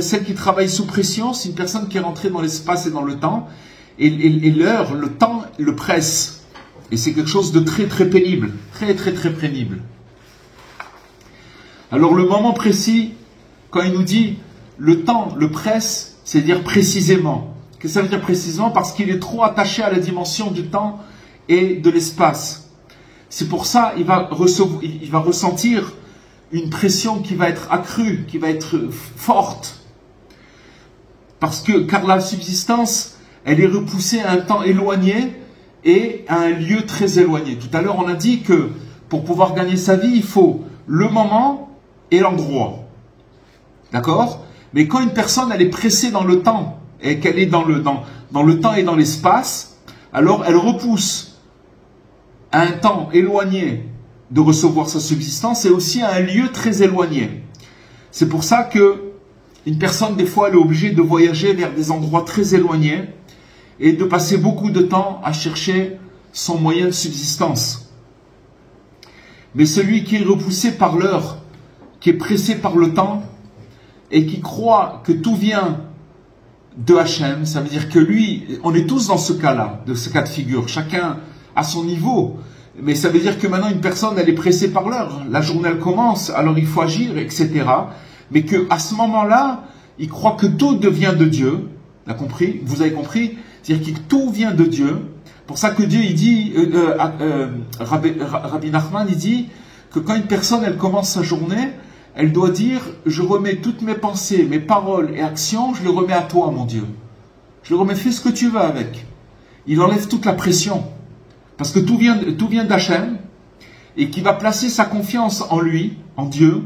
celle qui travaille sous pression, c'est une personne qui est rentrée dans l'espace et dans le temps, et l'heure, le temps le presse. Et c'est quelque chose de très très pénible, très très très pénible. Alors le moment précis, quand il nous dit le temps le presse, c'est-à-dire précisément. Qu'est-ce que ça veut dire précisément? Parce qu'il est trop attaché à la dimension du temps et de l'espace. C'est pour ça qu'il va ressentir une pression qui va être accrue, qui va être forte. Car la subsistance, elle est repoussée à un temps éloigné et à un lieu très éloigné. Tout à l'heure, on a dit que pour pouvoir gagner sa vie, il faut le moment et l'endroit. D'accord? Mais quand une personne, elle est pressée dans le temps, et qu'elle est dans le temps et dans l'espace, alors elle repousse à un temps éloigné de recevoir sa subsistance et aussi à un lieu très éloigné. C'est pour ça que une personne, des fois, elle est obligée de voyager vers des endroits très éloignés et de passer beaucoup de temps à chercher son moyen de subsistance. Mais celui qui est repoussé par l'heure, qui est pressé par le temps et qui croit que tout vient de Hachem, ça veut dire que lui, on est tous dans ce cas-là, de ce cas de figure, chacun à son niveau. Mais ça veut dire que maintenant une personne, elle est pressée par l'heure. La journée, elle commence, alors il faut agir, etc. Mais qu'à ce moment-là, il croit que tout devient de Dieu. Vous avez compris? C'est-à-dire que tout vient de Dieu. Pour ça que Dieu, il dit, Rabbi Nachman, il dit que quand une personne, elle commence sa journée, elle doit dire, je remets toutes mes pensées, mes paroles et actions, je les remets à toi, mon Dieu. Je les remets, fais ce que tu veux avec. Il enlève toute la pression. Parce que tout vient d'Hachem, et qui va placer sa confiance en lui, en Dieu.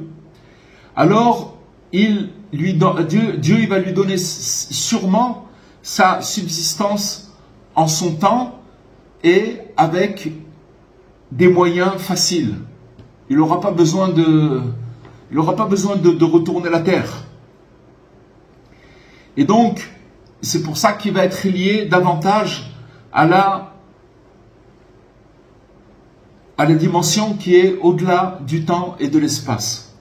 Alors, Dieu, il va lui donner sûrement sa subsistance en son temps et avec des moyens faciles. Il n'aura pas besoin de retourner la terre. Et donc, c'est pour ça qu'il va être lié davantage à la dimension qui est au-delà du temps et de l'espace.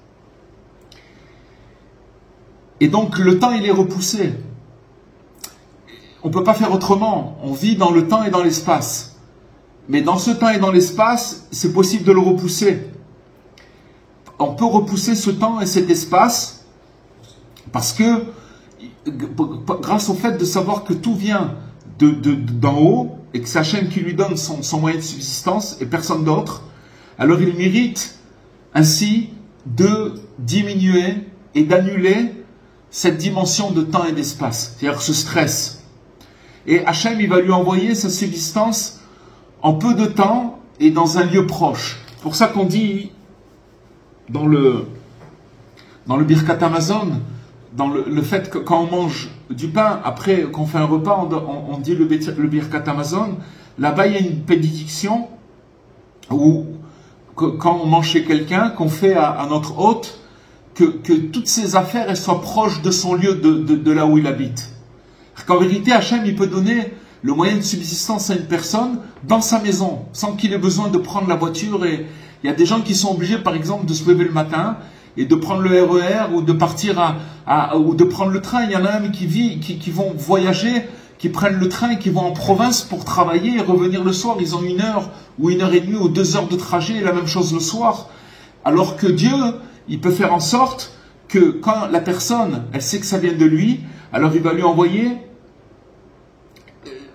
Et donc, le temps, il est repoussé. On ne peut pas faire autrement. On vit dans le temps et dans l'espace. Mais dans ce temps et dans l'espace, c'est possible de le repousser. On peut repousser ce temps et cet espace parce que, grâce au fait de savoir que tout vient d'en haut et que c'est Hachem qui lui donne son moyen de subsistance et personne d'autre, alors il mérite ainsi de diminuer et d'annuler cette dimension de temps et d'espace, c'est-à-dire ce stress. Et Hachem, il va lui envoyer sa subsistance en peu de temps et dans un lieu proche. C'est pour ça qu'on dit dans le Birkat Hamazon, dans le fait que quand on mange du pain, après qu'on fait un repas, on dit le Birkat Hamazon, là-bas il y a une bénédiction où quand on mange chez quelqu'un, qu'on fait à notre hôte, que toutes ses affaires elles soient proches de son lieu, de là où il habite. Qu'en vérité, Hachem, il peut donner le moyen de subsistance à une personne dans sa maison, sans qu'il ait besoin de prendre la voiture. Et il y a des gens qui sont obligés, par exemple, de se lever le matin et de prendre le RER ou de partir ou de prendre le train. Il y en a même qui vont voyager, qui prennent le train et qui vont en province pour travailler et revenir le soir. Ils ont 1 heure ou 1h30 ou 2 heures de trajet et la même chose le soir. Alors que Dieu, il peut faire en sorte que quand la personne, elle sait que ça vient de lui, alors il va lui envoyer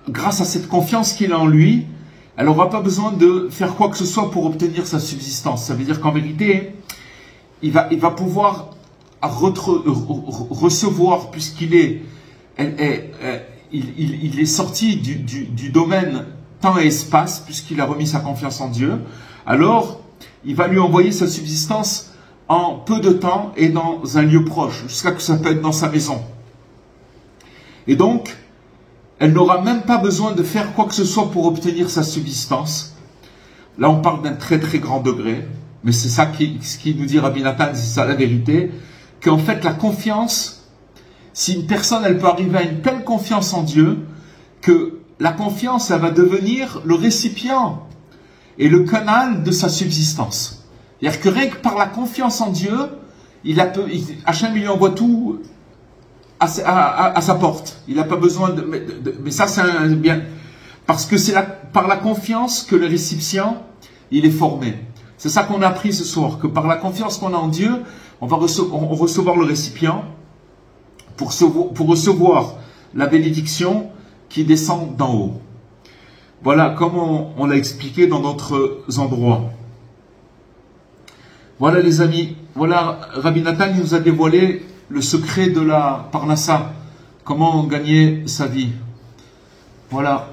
grâce à cette confiance qu'il a en lui, elle n'aura pas besoin de faire quoi que ce soit pour obtenir sa subsistance. Ça veut dire qu'en vérité, il va pouvoir recevoir, puisqu'il est, il est sorti du domaine temps et espace, puisqu'il a remis sa confiance en Dieu. Alors, il va lui envoyer sa subsistance en peu de temps et dans un lieu proche, jusqu'à ce que ça peut être dans sa maison. Et donc, elle n'aura même pas besoin de faire quoi que ce soit pour obtenir sa subsistance. Là, on parle d'un très très grand degré, mais c'est ça ce qui nous dit Rabbi Nathan, c'est ça la vérité, qu'en fait la confiance, si une personne elle peut arriver à une telle confiance en Dieu, que la confiance elle va devenir le récipient et le canal de sa subsistance. C'est-à-dire que rien que par la confiance en Dieu, Hachem lui envoie tout à sa porte. Il n'a pas besoin mais ça c'est un bien. Parce que c'est par la confiance que le récipient, il est formé. C'est ça qu'on a appris ce soir, que par la confiance qu'on a en Dieu, on va recevoir le récipient pour recevoir la bénédiction qui descend d'en haut. Voilà, comme on l'a expliqué dans d'autres endroits. Voilà les amis, voilà, Rabbi Nathan nous a dévoilé le secret de la Parnassa, comment gagner sa vie. Voilà.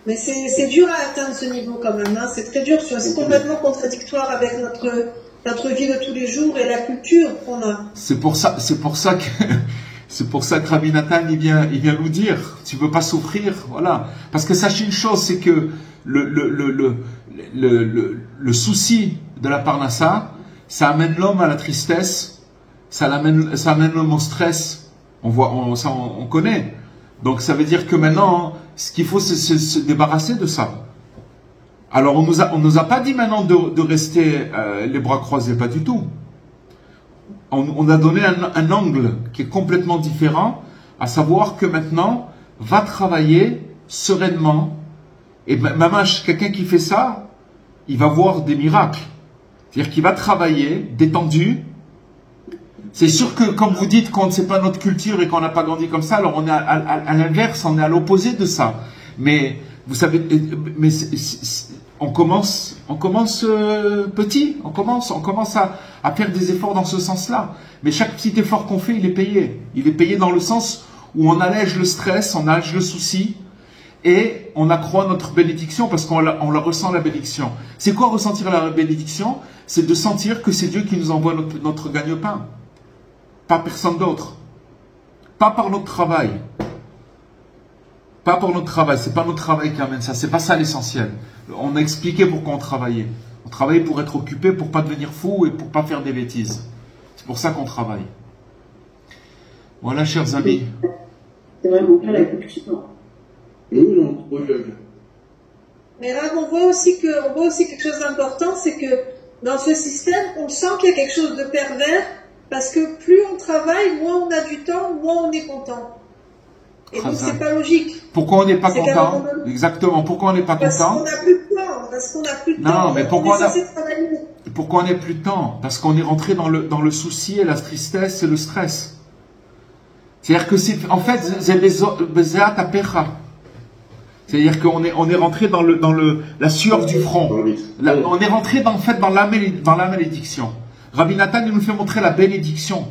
Mais c'est dur à atteindre ce niveau quand même, hein. C'est très dur, c'est complètement contradictoire avec notre vie de tous les jours et la culture qu'on a. C'est pour ça que Rabbi Nathan il vient nous dire, tu veux pas souffrir, voilà. Parce que sachez une chose, c'est que le souci de la Parnassa, ça amène l'homme à la tristesse, ça amène l'homme au stress. On connaît. Donc ça veut dire que maintenant, ce qu'il faut, c'est se débarrasser de ça. Alors on nous a pas dit maintenant de rester les bras croisés, pas du tout. On a donné un angle qui est complètement différent, à savoir que maintenant, va travailler sereinement. Et même quelqu'un qui fait ça, il va voir des miracles. C'est-à-dire qu'il va travailler détendu. C'est sûr que, comme vous dites, quand c'est pas notre culture et qu'on n'a pas grandi comme ça, alors on est à l'inverse, on est à l'opposé de ça. Mais vous savez, on commence petit, on commence à faire des efforts dans ce sens-là. Mais chaque petit effort qu'on fait, il est payé. Il est payé dans le sens où on allège le stress, on allège le souci, et on accroît notre bénédiction parce qu'on la ressent, la bénédiction. C'est quoi ressentir la bénédiction? C'est de sentir que c'est Dieu qui nous envoie notre gagne-pain. Pas personne d'autre. Pas par notre travail. Pas pour notre travail. C'est pas notre travail qui amène ça. C'est pas ça l'essentiel. On a expliqué pourquoi on travaillait. On travaillait pour être occupé, pour pas devenir fou et pour pas faire des bêtises. C'est pour ça qu'on travaille. Voilà, chers amis. C'est vraiment pas la culture. Mais là, on voit aussi quelque chose d'important, c'est que dans ce système, on sent qu'il y a quelque chose de pervers, parce que plus on travaille, moins on a du temps, moins on est content. Et donc c'est pas logique. Pourquoi on n'est pas content? Exactement. Pourquoi on n'est pas content? Parce qu'on n'a plus de temps. Parce qu'on n'a plus de temps. Non, mais pourquoi on n'a plus de temps? Parce qu'on est rentré dans le souci et la tristesse et le stress. C'est-à-dire que en fait, c'est-à-dire qu'on est rentré dans la sueur du front. On est rentré dans la malédiction. Rabbi Nathan nous fait montrer la bénédiction.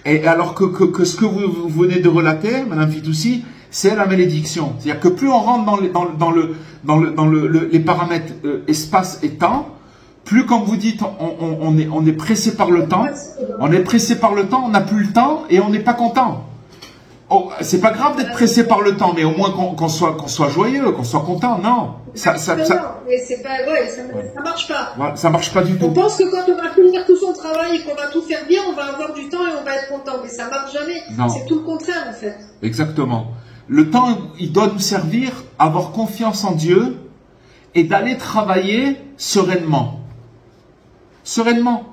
Et alors que ce que vous venez de relater, Madame Fitoussi, c'est la malédiction. C'est-à-dire que plus on rentre dans les paramètres espace et temps, plus, comme vous dites, on est pressé par le temps. On est pressé par le temps, on n'a plus le temps et on n'est pas content. Oh, c'est pas grave d'être pressé par le temps, mais au moins qu'on soit joyeux, qu'on soit content. Non, mais c'est pas, ça marche pas. Voilà, ça marche pas du tout. On pense que quand on va finir tout son travail et qu'on va tout faire bien, on va avoir du temps et on va être content, mais ça marche jamais. C'est tout le contraire en fait. Exactement. Le temps, il doit nous servir à avoir confiance en Dieu et d'aller travailler sereinement. Sereinement.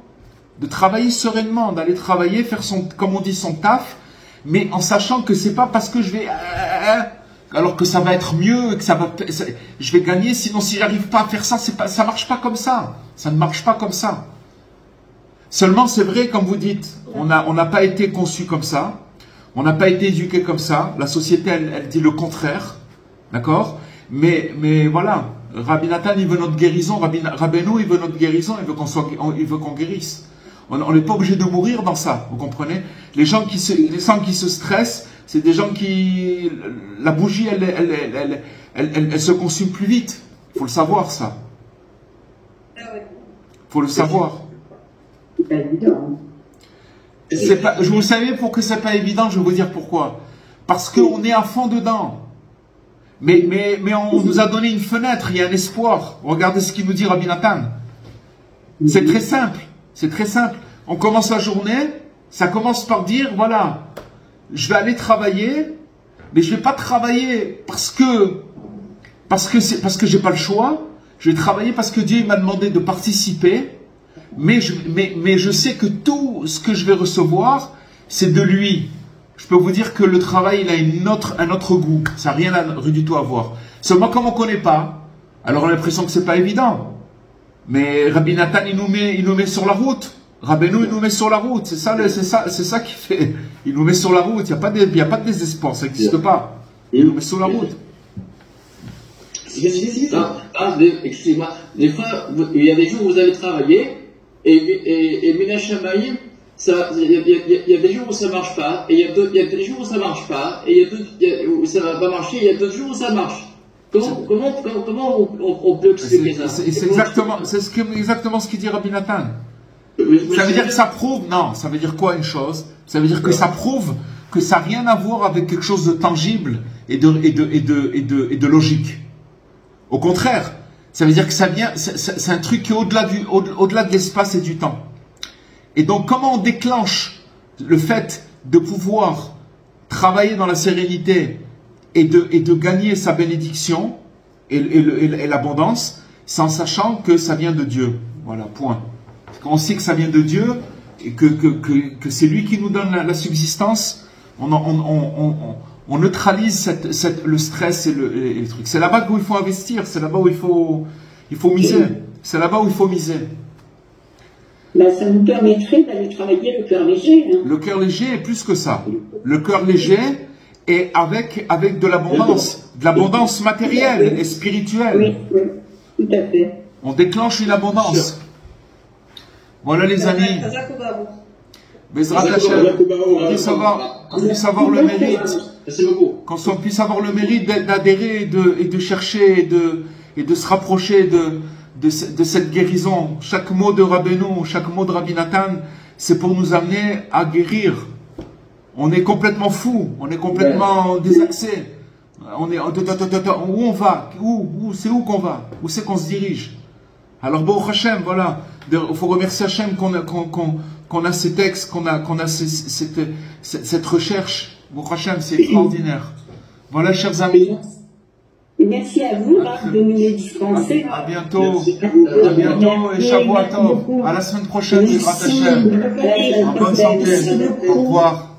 De travailler sereinement, d'aller travailler, faire comme on dit, son taf. Mais en sachant que c'est pas parce que je vais alors que ça va être mieux, que je vais gagner. Sinon, si j'arrive pas à faire ça, ça marche pas comme ça. Ça ne marche pas comme ça. Seulement, c'est vrai, comme vous dites, On n'a pas été conçu comme ça. On n'a pas été éduqué comme ça. La société, elle dit le contraire. D'accord? Mais voilà. Rabbi Nathan, il veut notre guérison. Rabbeinu, il veut notre guérison. Il veut qu'on guérisse. On n'est pas obligé de mourir dans ça. Vous comprenez? Les gens qui se stressent, c'est des gens qui... La bougie, elle se consume plus vite. Il faut le savoir, ça. Il faut le savoir. C'est pas évident. Vous savez pour que c'est pas évident, je vais vous dire pourquoi. Parce qu'on est à fond dedans. Mais on nous a donné une fenêtre, il y a un espoir. Regardez ce qu'il nous dit Rabbi Nathan. C'est très simple. C'est très simple. On commence la journée, ça commence par dire, voilà, je vais aller travailler, mais je vais pas travailler parce que j'ai pas le choix. Je vais travailler parce que Dieu m'a demandé de participer. Mais je sais que tout ce que je vais recevoir, c'est de lui. Je peux vous dire que le travail, il a un autre goût. Ça n'a rien du tout à voir. Seulement, comme on ne connaît pas, alors on a l'impression que c'est pas évident. Mais Rabbi Nathan, il nous met sur la route. Rabbeinu, il nous met sur la route. C'est ça qui fait. Il nous met sur la route. Il n'y a pas de désespoir. Ça n'existe pas. Il nous met sur la route. Excusez-moi. Des fois, il y a des jours où vous avez travaillé. Et Mina Shamaïm, il y a des jours où ça marche pas, et il y a des jours où ça marche pas, et où ça va pas marcher, et il y a d'autres jours où ça marche. Comment on peut expliquer ça? C'est exactement ce qu'il dit Rabbi Nathan. Ça veut dire que ça prouve, non, ça veut dire quoi une chose? Ça veut dire que ça prouve que ça n'a rien à voir avec quelque chose de tangible et de logique. Au contraire. Ça veut dire que c'est un truc qui est au-delà de l'espace et du temps. Et donc, comment on déclenche le fait de pouvoir travailler dans la sérénité et de gagner sa bénédiction et l'abondance, c'est en sachant que ça vient de Dieu. Voilà, point. Quand on sait que ça vient de Dieu et que c'est lui qui nous donne la subsistance, on neutralise le stress et les trucs. C'est là-bas où il faut investir, c'est là-bas où il faut miser. C'est là-bas où il faut miser. Là, ça nous permettrait d'aller travailler le cœur léger. Hein. Le cœur léger est plus que ça. Le cœur léger est avec de l'abondance matérielle et spirituelle. Oui, tout à fait. On déclenche une abondance. Voilà les amis. Bezrat Hashem, qu'on puisse avoir le mérite. Qu'on puisse avoir le mérite d'adhérer et de chercher et de se rapprocher de cette guérison. Chaque mot de Rabbeinu, chaque mot de Rabbi Nathan, c'est pour nous amener à guérir. On est complètement fou, on est complètement désaxé. Où on va? C'est où qu'on va? Où c'est qu'on se dirige? Alors, Baruch Hashem, voilà. Il faut remercier Hashem qu'on a ces textes, qu'on a cette recherche. Baruch Hashem, c'est extraordinaire. Voilà, chers amis. Et merci à vous de nous les dispenser. À bientôt. À bientôt et Shavua Tov. À la semaine prochaine, Bezrat Hashem. En bonne santé. Au revoir.